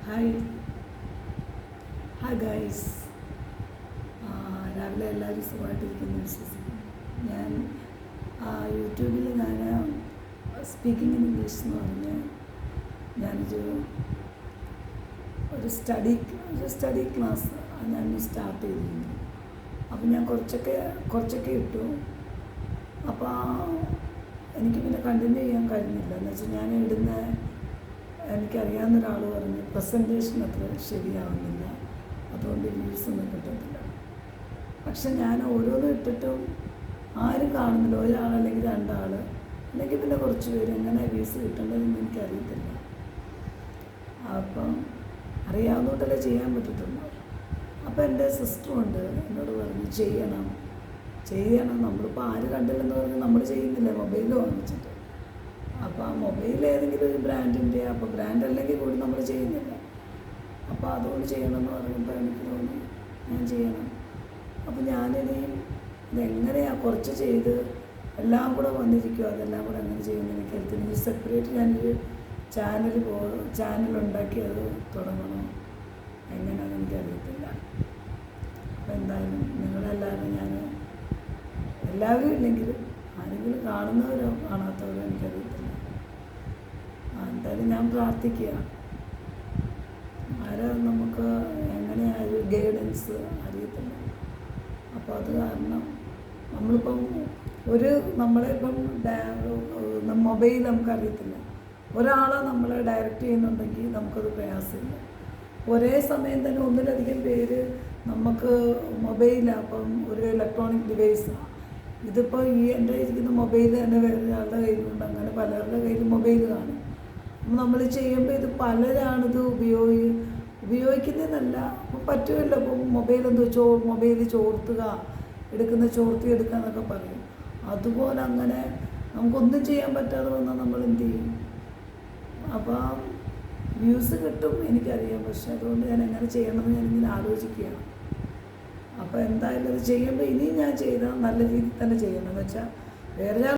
Hi hi guys. രാവിലെ എല്ലാവരും സുഖമായിട്ടിരിക്കുന്നു വിശ്വസിക്കുന്നു. ഞാൻ യൂട്യൂബിൽ ഞാൻ സ്പീക്കിംഗ് ഇൻ ഇംഗ്ലീഷ് എന്ന് പറഞ്ഞ് ഒരു സ്റ്റഡി ക്ലാസ് ഞാൻ സ്റ്റാർട്ട് ചെയ്തിരുന്നു. അപ്പോൾ ഞാൻ കുറച്ചൊക്കെ ഇട്ടു. അപ്പോൾ എനിക്ക് പിന്നെ കണ്ടിന്യൂ ചെയ്യാൻ കഴിഞ്ഞില്ല. എന്ന് വെച്ചാൽ എനിക്കറിയാവുന്ന ഒരാൾ പറഞ്ഞു പ്രസൻറ്റേഷൻ അത്ര ശരിയാവുന്നില്ല, അതുകൊണ്ട് വ്യൂസ് ഒന്നും കിട്ടുന്നില്ല. പക്ഷെ ഞാൻ ഓരോന്നും ഇട്ടിട്ടും ആരും കാണുന്നില്ല. ഒരാൾ അല്ലെങ്കിൽ രണ്ടാൾ അല്ലെങ്കിൽ പിന്നെ കുറച്ച് പേര് എങ്ങനെ വ്യൂസ് കിട്ടേണ്ടതെന്ന് എനിക്കറിയത്തില്ല. അപ്പം അറിയാവുന്നതല്ലേ ചെയ്യാൻ പറ്റത്തുള്ളൂ. അപ്പോൾ എൻ്റെ സിസ്റ്ററുണ്ട്, എന്നോട് പറഞ്ഞു ചെയ്യണം. നമ്മളിപ്പോൾ ആര് കണ്ടില്ലെന്ന് പറഞ്ഞ് നമ്മൾ ചെയ്യുന്നില്ല, മൊബൈൽ വാങ്ങിച്ചിട്ട്. അപ്പോൾ ആ മൊബൈൽ ഏതെങ്കിലും ഒരു ബ്രാൻഡിൻ്റെ, അപ്പോൾ ബ്രാൻഡ് അല്ലെങ്കിൽ കൂടി നമ്മൾ ചെയ്യുന്നില്ല. അപ്പോൾ അതുകൊണ്ട് ചെയ്യണമെന്ന് പറയുമ്പോൾ എനിക്ക് തോന്നി ഞാൻ ചെയ്യണം. അപ്പോൾ ഇതെങ്ങനെയാണ് കുറച്ച് ചെയ്ത് എല്ലാം കൂടെ വന്നിരിക്കുമോ, അതെല്ലാം കൂടെ അങ്ങനെ ചെയ്യുന്നത് എനിക്കറിയത്തില്ല. സെപ്പറേറ്റ് ഞാനൊരു ചാനലുണ്ടാക്കി അത് തുടങ്ങണോ എങ്ങനെയാണെന്ന് എനിക്കറിയത്തില്ല. അപ്പോൾ എന്തായാലും എല്ലാവരും ഇല്ലെങ്കിലും ആരെങ്കിലും കാണുന്നവരോ കാണാത്തവരോ എനിക്കറിയത്തില്ല. എന്തായാലും ഞാൻ പ്രാർത്ഥിക്കുക. നമുക്ക് എങ്ങനെയായൊരു ഗൈഡൻസ് അറിയത്തില്ല. അപ്പോൾ അത് കാരണം നമ്മളിപ്പം മൊബൈൽ നമുക്കറിയത്തില്ല. ഒരാളെ നമ്മളെ ഡയറക്റ്റ് ചെയ്യുന്നുണ്ടെങ്കിൽ നമുക്കത് പ്രയാസമില്ല. ഒരേ സമയം തന്നെ ഒന്നിലധികം പേര് നമുക്ക് മൊബൈലാണ്, ഒരു ഇലക്ട്രോണിക് ഡിവൈസാണ്. ഇതിപ്പോൾ എൻ്റെ ഇരിക്കുന്ന മൊബൈൽ തന്നെ വേറൊരാളുടെ കയ്യിലുണ്ട്. അങ്ങനെ പലരുടെ കയ്യിൽ മൊബൈൽ കാണും. അപ്പം നമ്മൾ ചെയ്യുമ്പോൾ ഇത് പലരാണിത് ഉപയോഗിക്കുന്നതെന്നല്ല. അപ്പം പറ്റുമല്ലോ. അപ്പം മൊബൈൽ ചോർത്തുക, ചോർത്തിയെടുക്കുക എന്നൊക്കെ പറയും. അതുപോലെ അങ്ങനെ നമുക്കൊന്നും ചെയ്യാൻ പറ്റാതെ വന്നാൽ നമ്മൾ എന്ത് ചെയ്യും? അപ്പോൾ വ്യൂസ് കിട്ടും എനിക്കറിയാം. പക്ഷെ അതുകൊണ്ട് ഞാൻ എങ്ങനെ ചെയ്യണമെന്ന് ഞാനിങ്ങനെ ആലോചിക്കുകയാണ്. അപ്പോൾ എന്തായാലും അത് ചെയ്യുമ്പോൾ ഇനിയും ഞാൻ ചെയ്താൽ നല്ല രീതിയിൽ തന്നെ ചെയ്യണം. എന്ന് വെച്ചാൽ വേറെ